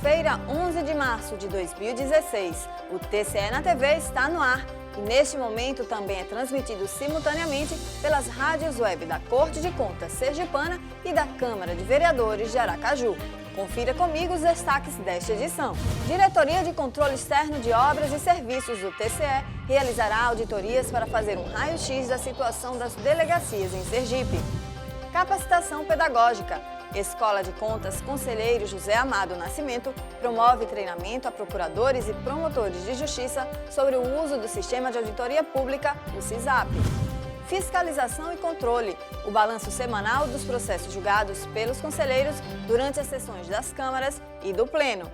Quinta-feira, 11 de março de 2016. O TCE na TV está no ar e neste momento também é transmitido simultaneamente pelas rádios web da Corte de Contas Sergipana e da Câmara de Vereadores de Aracaju. Confira comigo os destaques desta edição. Diretoria de Controle Externo de Obras e Serviços do TCE realizará auditorias para fazer um raio-x da situação das delegacias em Sergipe. Capacitação pedagógica. Escola de Contas Conselheiro José Amado Nascimento promove treinamento a procuradores e promotores de justiça sobre o uso do Sistema de Auditoria Pública, o SISAP. Fiscalização e controle. O balanço semanal dos processos julgados pelos conselheiros durante as sessões das câmaras e do Pleno.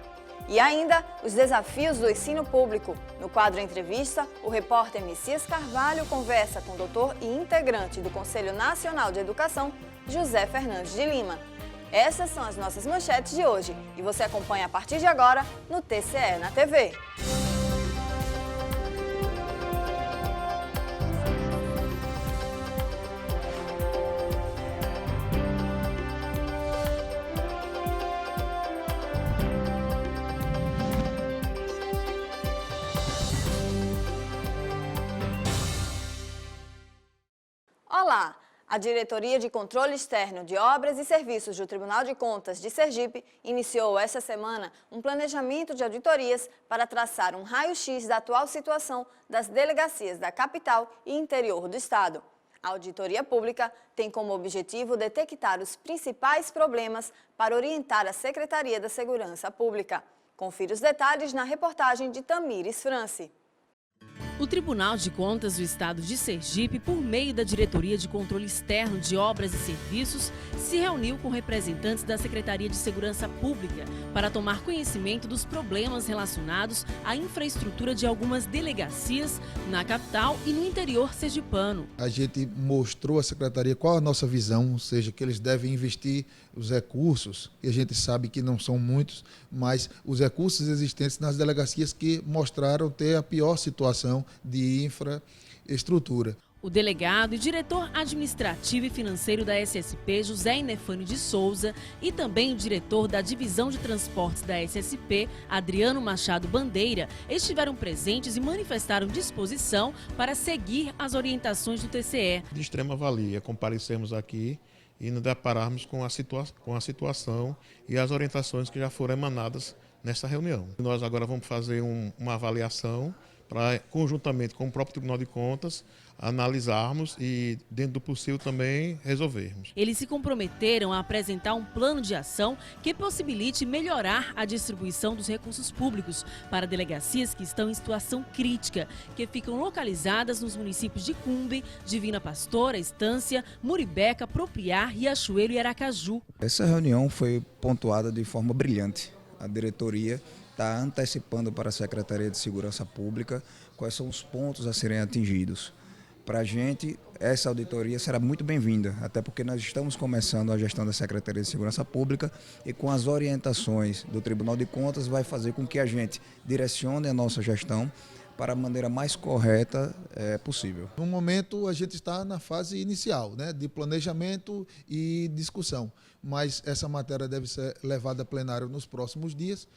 E ainda, os desafios do ensino público. No quadro Entrevista, o repórter Messias Carvalho conversa com o doutor e integrante do Conselho Nacional de Educação, José Fernandes de Lima. Essas são as nossas manchetes de hoje e você acompanha a partir de agora no TCE na TV. Olá! A Diretoria de Controle Externo de Obras e Serviços do Tribunal de Contas de Sergipe iniciou esta semana um planejamento de auditorias para traçar um raio-x da atual situação das delegacias da capital e interior do estado. A auditoria pública tem como objetivo detectar os principais problemas para orientar a Secretaria da Segurança Pública. Confira os detalhes na reportagem de Tamires France. O Tribunal de Contas do Estado de Sergipe, por meio da Diretoria de Controle Externo de Obras e Serviços, se reuniu com representantes da Secretaria de Segurança Pública para tomar conhecimento dos problemas relacionados à infraestrutura de algumas delegacias na capital e no interior sergipano. A gente mostrou à Secretaria qual a nossa visão, ou seja, que eles devem investir os recursos, e a gente sabe que não são muitos, mas os recursos existentes nas delegacias que mostraram ter a pior situação de infraestrutura. O delegado e diretor administrativo e financeiro da SSP, José Inefânio de Souza, e também o diretor da Divisão de Transportes da SSP, Adriano Machado Bandeira, estiveram presentes e manifestaram disposição para seguir as orientações do TCE. De extrema valia comparecermos aqui e nos depararmos com a situação e as orientações que já foram emanadas nesta reunião. Nós agora vamos fazer uma avaliação para, conjuntamente com o próprio Tribunal de Contas, analisarmos e, dentro do possível, também resolvermos. Eles se comprometeram a apresentar um plano de ação que possibilite melhorar a distribuição dos recursos públicos para delegacias que estão em situação crítica, que ficam localizadas nos municípios de Cumbe, Divina Pastora, Estância, Muribeca, Propriar, Riachuelo e Aracaju. Essa reunião foi pontuada de forma brilhante. A diretoria está antecipando para a Secretaria de Segurança Pública quais são os pontos a serem atingidos. Para a gente, essa auditoria será muito bem-vinda, até porque nós estamos começando a gestão da Secretaria de Segurança Pública e com as orientações do Tribunal de Contas vai fazer com que a gente direcione a nossa gestão para a maneira mais correta possível. No momento, a gente está na fase inicial, de planejamento e discussão, mas essa matéria deve ser levada a plenário nos próximos dias,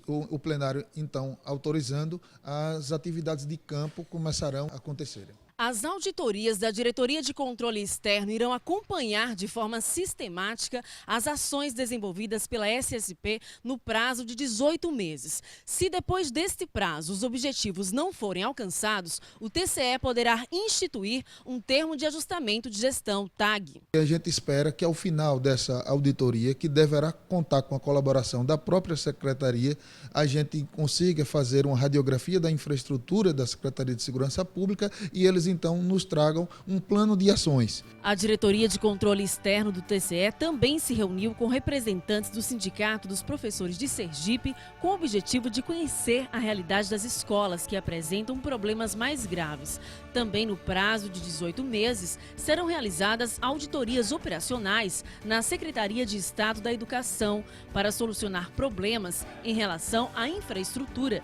o plenário, então, autorizando, as atividades de campo começarão a acontecerem. As auditorias da Diretoria de Controle Externo irão acompanhar de forma sistemática as ações desenvolvidas pela SSP no prazo de 18 meses. Se depois deste prazo os objetivos não forem alcançados, o TCE poderá instituir um termo de ajustamento de gestão, TAG. A gente espera que ao final dessa auditoria, que deverá contar com a colaboração da própria Secretaria, a gente consiga fazer uma radiografia da infraestrutura da Secretaria de Segurança Pública e eles então nos tragam um plano de ações. A Diretoria de Controle Externo do TCE também se reuniu com representantes do Sindicato dos Professores de Sergipe com o objetivo de conhecer a realidade das escolas que apresentam problemas mais graves. Também no prazo de 18 meses serão realizadas auditorias operacionais na Secretaria de Estado da Educação para solucionar problemas em relação à infraestrutura.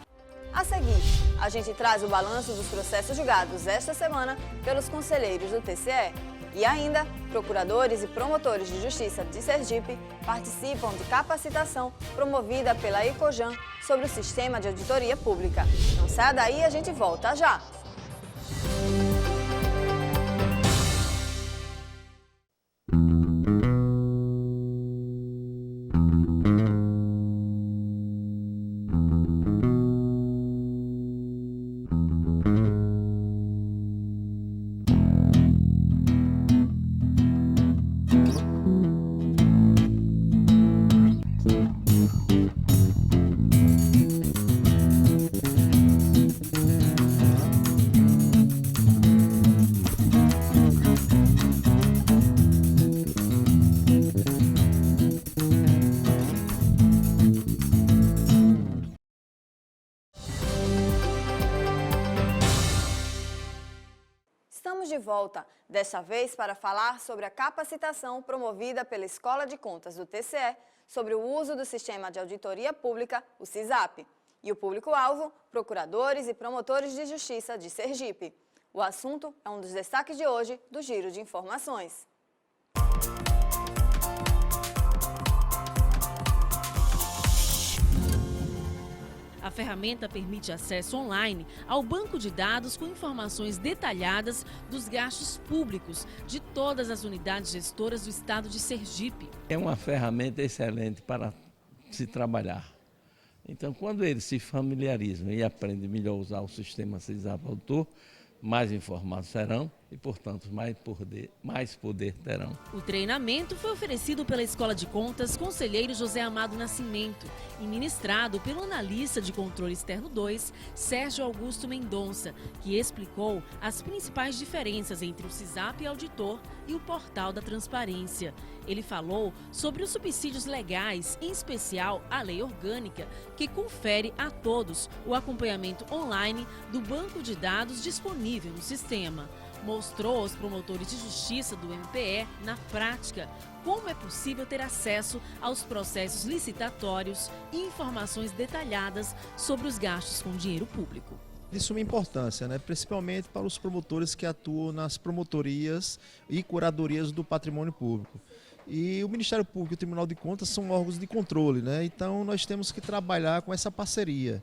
A seguir, a gente traz o balanço dos processos julgados esta semana pelos conselheiros do TCE. E ainda, procuradores e promotores de justiça de Sergipe participam de capacitação promovida pela Ecojan sobre o sistema de auditoria pública. Não saia daí, a gente volta já! Estamos de volta, desta vez para falar sobre a capacitação promovida pela Escola de Contas do TCE sobre o uso do Sistema de Auditoria Pública, o SISAP, e o público-alvo, procuradores e promotores de justiça de Sergipe. O assunto é um dos destaques de hoje do Giro de Informações. A ferramenta permite acesso online ao banco de dados com informações detalhadas dos gastos públicos de todas as unidades gestoras do estado de Sergipe. É uma ferramenta excelente para se trabalhar. Então, quando eles se familiarizam e aprendem melhor a usar o sistema SISAP Autor, mais informados serão e, portanto, mais poder terão. O treinamento foi oferecido pela Escola de Contas Conselheiro José Amado Nascimento e ministrado pelo analista de controle externo 2, Sérgio Augusto Mendonça, que explicou as principais diferenças entre o SISAP Auditor e o Portal da Transparência. Ele falou sobre os subsídios legais, em especial a lei orgânica, que confere a todos o acompanhamento online do banco de dados disponível no sistema. Mostrou aos promotores de justiça do MPE, na prática, como é possível ter acesso aos processos licitatórios e informações detalhadas sobre os gastos com dinheiro público. De suma importância, principalmente para os promotores que atuam nas promotorias e curadorias do patrimônio público. E o Ministério Público e o Tribunal de Contas são órgãos de controle, então nós temos que trabalhar com essa parceria.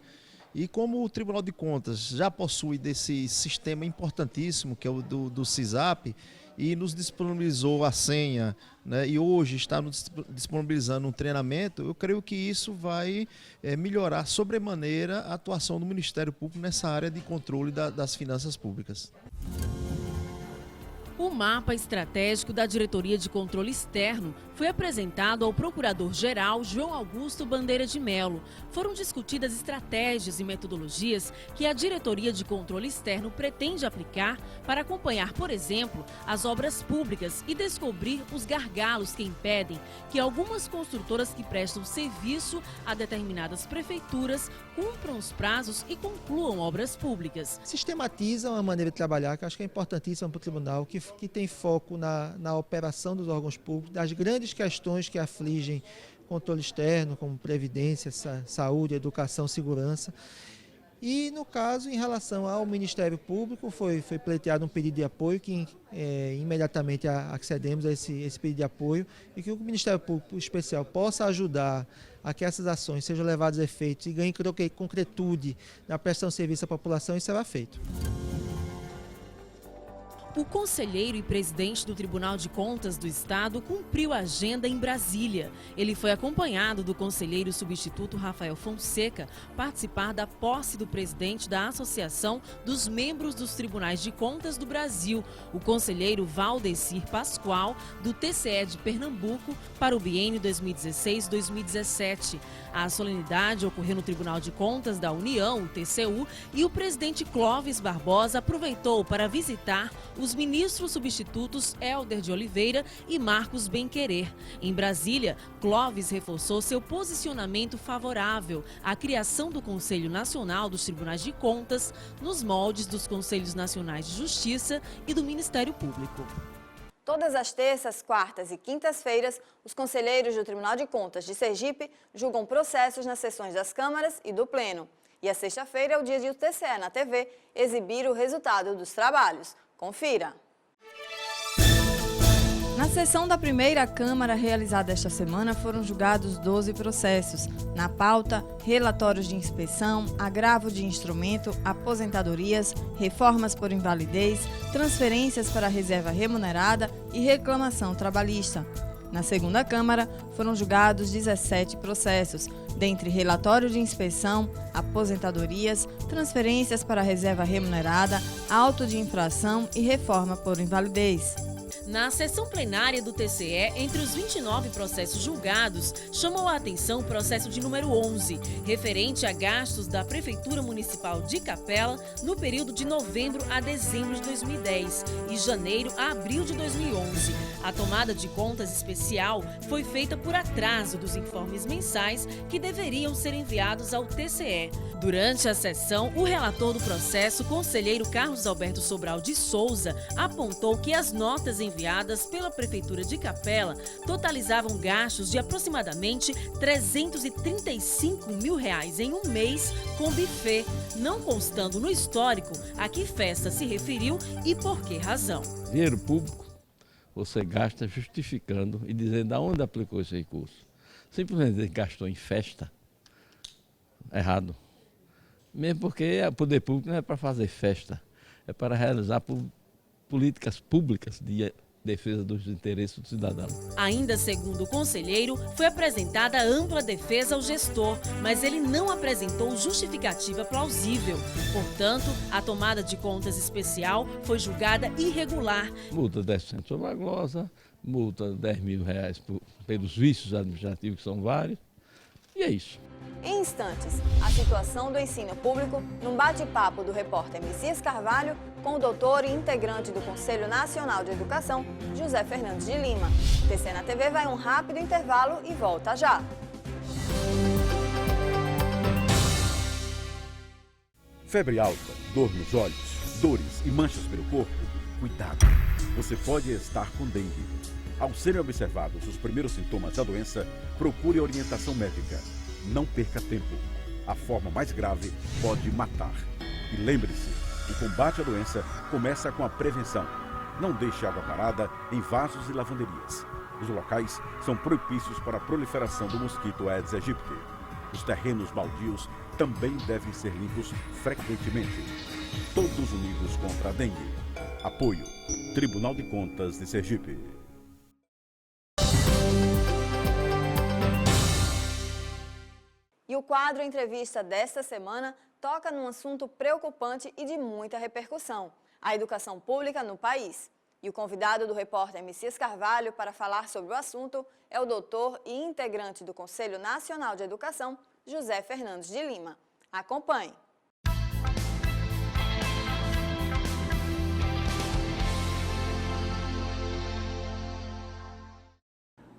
E como o Tribunal de Contas já possui desse sistema importantíssimo, que é o do SISAP, e nos disponibilizou a senha, e hoje está nos disponibilizando um treinamento, eu creio que isso vai melhorar sobremaneira a atuação do Ministério Público nessa área de controle das finanças públicas. O mapa estratégico da Diretoria de Controle Externo foi apresentado ao Procurador-Geral João Augusto Bandeira de Mello. Foram discutidas estratégias e metodologias que a Diretoria de Controle Externo pretende aplicar para acompanhar, por exemplo, as obras públicas e descobrir os gargalos que impedem que algumas construtoras que prestam serviço a determinadas prefeituras cumpram os prazos e concluam obras públicas. Sistematiza uma maneira de trabalhar que eu acho que é importantíssima para o tribunal, que tem foco na operação dos órgãos públicos, das grandes questões que afligem controle externo, como previdência, saúde, educação, segurança. E, no caso, em relação ao Ministério Público, foi pleiteado um pedido de apoio que imediatamente accedemos a esse pedido de apoio e que o Ministério Público Especial possa ajudar a que essas ações sejam levadas a efeito e ganhem concretude na prestação de serviço à população, isso será feito. O conselheiro e presidente do Tribunal de Contas do Estado cumpriu a agenda em Brasília. Ele foi acompanhado do conselheiro substituto Rafael Fonseca participar da posse do presidente da Associação dos Membros dos Tribunais de Contas do Brasil, o conselheiro Valdecir Pascoal, do TCE de Pernambuco, para o biênio 2016-2017. A solenidade ocorreu no Tribunal de Contas da União, o TCU, e o presidente Clóvis Barbosa aproveitou para visitar os ministros substitutos Hélder de Oliveira e Marcos Benquerer. Em Brasília, Clóvis reforçou seu posicionamento favorável à criação do Conselho Nacional dos Tribunais de Contas nos moldes dos Conselhos Nacionais de Justiça e do Ministério Público. Todas as terças, quartas e quintas-feiras, os conselheiros do Tribunal de Contas de Sergipe julgam processos nas sessões das câmaras e do Pleno. E a sexta-feira é o dia de o TCE na TV exibir o resultado dos trabalhos. Confira! Na sessão da primeira Câmara realizada esta semana foram julgados 12 processos. Na pauta, relatórios de inspeção, agravo de instrumento, aposentadorias, reformas por invalidez, transferências para a reserva remunerada e reclamação trabalhista. Na segunda Câmara, foram julgados 17 processos, dentre relatório de inspeção, aposentadorias, transferências para a reserva remunerada, auto de infração e reforma por invalidez. Na sessão plenária do TCE, entre os 29 processos julgados, chamou a atenção o processo de número 11, referente a gastos da Prefeitura Municipal de Capela no período de novembro a dezembro de 2010 e janeiro a abril de 2011. A tomada de contas especial foi feita por atraso dos informes mensais que deveriam ser enviados ao TCE. Durante a sessão, o relator do processo, conselheiro Carlos Alberto Sobral de Souza, apontou que as notas enviadas pela Prefeitura de Capela totalizavam gastos de aproximadamente R$335 mil em um mês com buffet, não constando no histórico a que festa se referiu e por que razão. Dinheiro público você gasta justificando e dizendo aonde aplicou esse recurso. Simplesmente gastou em festa, errado. Mesmo porque o poder público não é para fazer festa, é para realizar políticas públicas de defesa dos interesses do cidadão. Ainda segundo o conselheiro, foi apresentada ampla defesa ao gestor, mas ele não apresentou justificativa plausível. Portanto, a tomada de contas especial foi julgada irregular. Multa 10% sobre a glosa, multa R$10 mil pelos vícios administrativos, que são vários, e é isso. Em instantes, a situação do ensino público num bate-papo do repórter Messias Carvalho com o doutor e integrante do Conselho Nacional de Educação, José Fernandes de Lima. O TCE na TV vai a um rápido intervalo e volta já. Febre alta, dor nos olhos, dores e manchas pelo corpo? Cuidado, você pode estar com dengue. Ao serem observados os primeiros sintomas da doença, procure orientação médica. Não perca tempo. A forma mais grave pode matar. E lembre-se, o combate à doença começa com a prevenção. Não deixe água parada em vasos e lavanderias. Os locais são propícios para a proliferação do mosquito Aedes aegypti. Os terrenos baldios também devem ser limpos frequentemente. Todos unidos contra a dengue. Apoio: Tribunal de Contas de Sergipe. E o quadro Entrevista desta semana toca num assunto preocupante e de muita repercussão: a educação pública no país. E o convidado do repórter Messias Carvalho para falar sobre o assunto é o doutor e integrante do Conselho Nacional de Educação, José Fernandes de Lima. Acompanhe!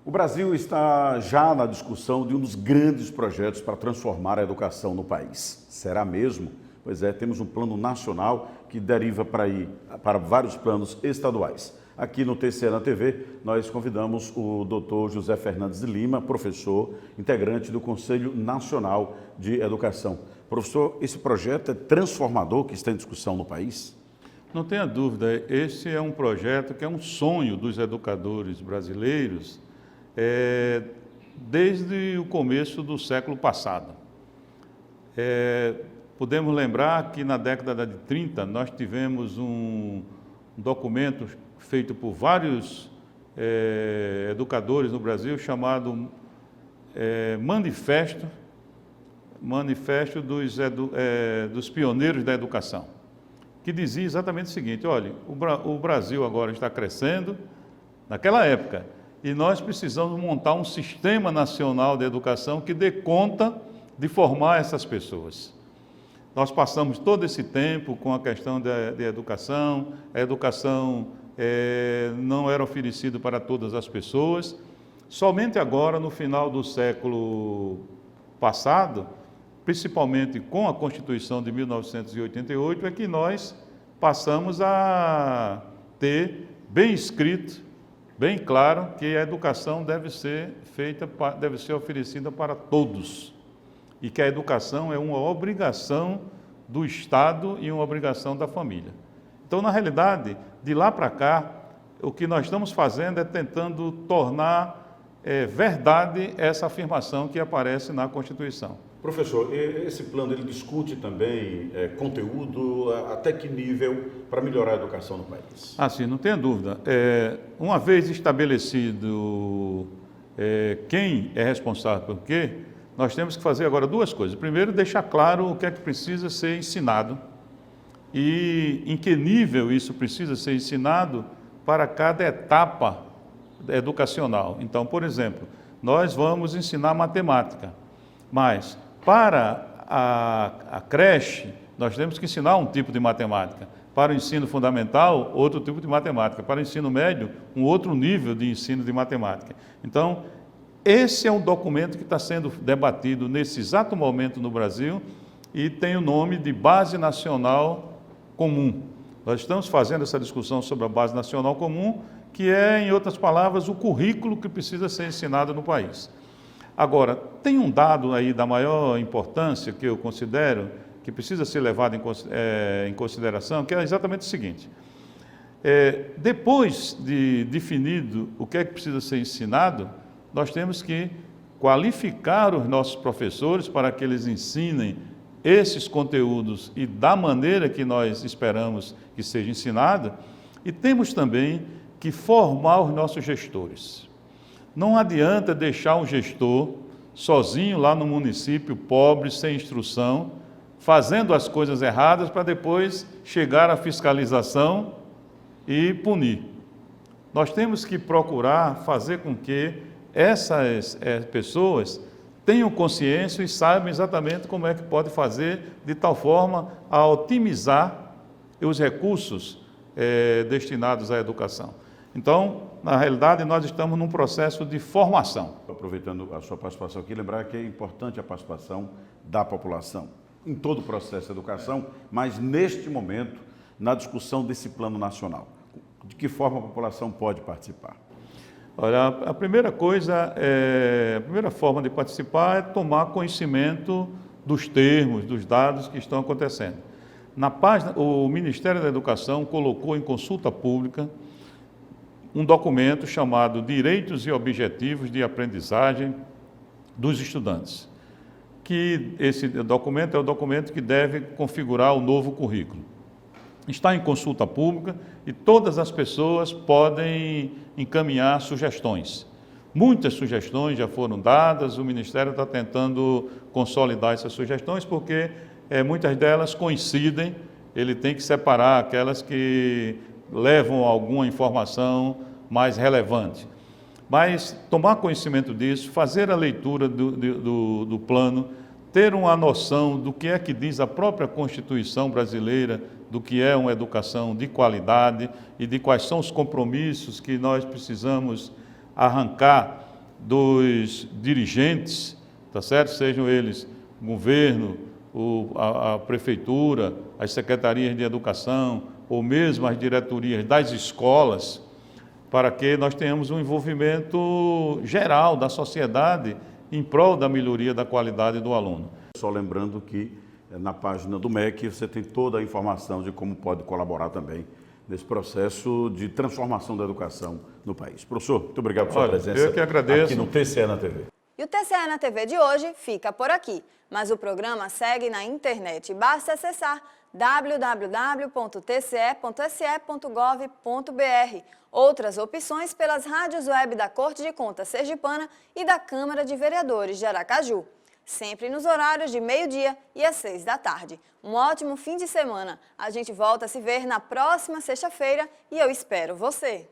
O Brasil está já na discussão de um dos grandes projetos para transformar a educação no país. Será mesmo? Pois é, temos um plano nacional que deriva para vários planos estaduais. Aqui no TCE na TV, nós convidamos o doutor José Fernandes de Lima, professor, integrante do Conselho Nacional de Educação. Professor, esse projeto é transformador que está em discussão no país? Não tenha dúvida, esse é um projeto que é um sonho dos educadores brasileiros desde o começo do século passado. Podemos lembrar que na década de 30 nós tivemos um documento feito por vários educadores no Brasil chamado Manifesto dos Pioneiros da Educação, que dizia exatamente o seguinte: olha, o Brasil agora está crescendo, naquela época, e nós precisamos montar um sistema nacional de educação que dê conta de formar essas pessoas. Nós passamos todo esse tempo com a questão da educação, a educação não era oferecida para todas as pessoas. Somente agora, no final do século passado, principalmente com a Constituição de 1988, é que nós passamos a ter bem escrito, bem claro, que a educação deve ser oferecida para todos e que a educação é uma obrigação do Estado e uma obrigação da família. Então, na realidade, de lá para cá, o que nós estamos fazendo é tentando tornar verdade essa afirmação que aparece na Constituição. Professor, esse plano ele discute também conteúdo, até que nível para melhorar a educação no país? Ah, sim, não tenha dúvida. Uma vez estabelecido quem é responsável por quê, nós temos que fazer agora duas coisas. Primeiro, deixar claro o que é que precisa ser ensinado e em que nível isso precisa ser ensinado para cada etapa educacional. Então, por exemplo, nós vamos ensinar matemática, mas para a creche nós temos que ensinar um tipo de matemática, para o ensino fundamental outro tipo de matemática, para o ensino médio um outro nível de ensino de matemática. Então, esse é um documento que está sendo debatido nesse exato momento no Brasil e tem o nome de Base Nacional Comum. Nós estamos fazendo essa discussão sobre a Base Nacional Comum, que é, em outras palavras, o currículo que precisa ser ensinado no país. Agora, tem um dado aí da maior importância que eu considero que precisa ser levado em consideração, que é exatamente o seguinte. Depois de definido o que é que precisa ser ensinado, nós temos que qualificar os nossos professores para que eles ensinem esses conteúdos e da maneira que nós esperamos que seja ensinado, e temos também que formar os nossos gestores. Não adianta deixar um gestor sozinho lá no município, pobre, sem instrução, fazendo as coisas erradas para depois chegar à fiscalização e punir. Nós temos que procurar fazer com que essas pessoas tenham consciência e saibam exatamente como é que pode fazer de tal forma a otimizar os recursos destinados à educação. Então, na realidade, nós estamos num processo de formação. Aproveitando a sua participação aqui, lembrar que é importante a participação da população em todo o processo de educação, mas neste momento, na discussão desse plano nacional. De que forma a população pode participar? Olha, a primeira coisa, a primeira forma de participar é tomar conhecimento dos termos, dos dados que estão acontecendo. Na página, o Ministério da Educação colocou em consulta pública um documento chamado Direitos e Objetivos de Aprendizagem dos Estudantes, que esse documento é o documento que deve configurar o novo currículo. Está em consulta pública e todas as pessoas podem encaminhar sugestões. Muitas sugestões já foram dadas, o Ministério está tentando consolidar essas sugestões, porque muitas delas coincidem, ele tem que separar aquelas que levam alguma informação mais relevante. Mas tomar conhecimento disso, fazer a leitura do plano, ter uma noção do que é que diz a própria Constituição brasileira, do que é uma educação de qualidade e de quais são os compromissos que nós precisamos arrancar dos dirigentes, tá certo? Sejam eles o governo, a prefeitura, as secretarias de educação, ou mesmo as diretorias das escolas, para que nós tenhamos um envolvimento geral da sociedade em prol da melhoria da qualidade do aluno. Só lembrando que na página do MEC você tem toda a informação de como pode colaborar também nesse processo de transformação da educação no país. Professor, muito obrigado por sua presença. Eu que agradeço. Aqui no TCE na TV. E o TCE na TV de hoje fica por aqui, mas o programa segue na internet. Basta acessar www.tce.se.gov.br. Outras opções pelas rádios web da Corte de Contas Sergipana e da Câmara de Vereadores de Aracaju. Sempre nos horários de meio-dia e às 6 da tarde. Um ótimo fim de semana. A gente volta a se ver na próxima sexta-feira e eu espero você.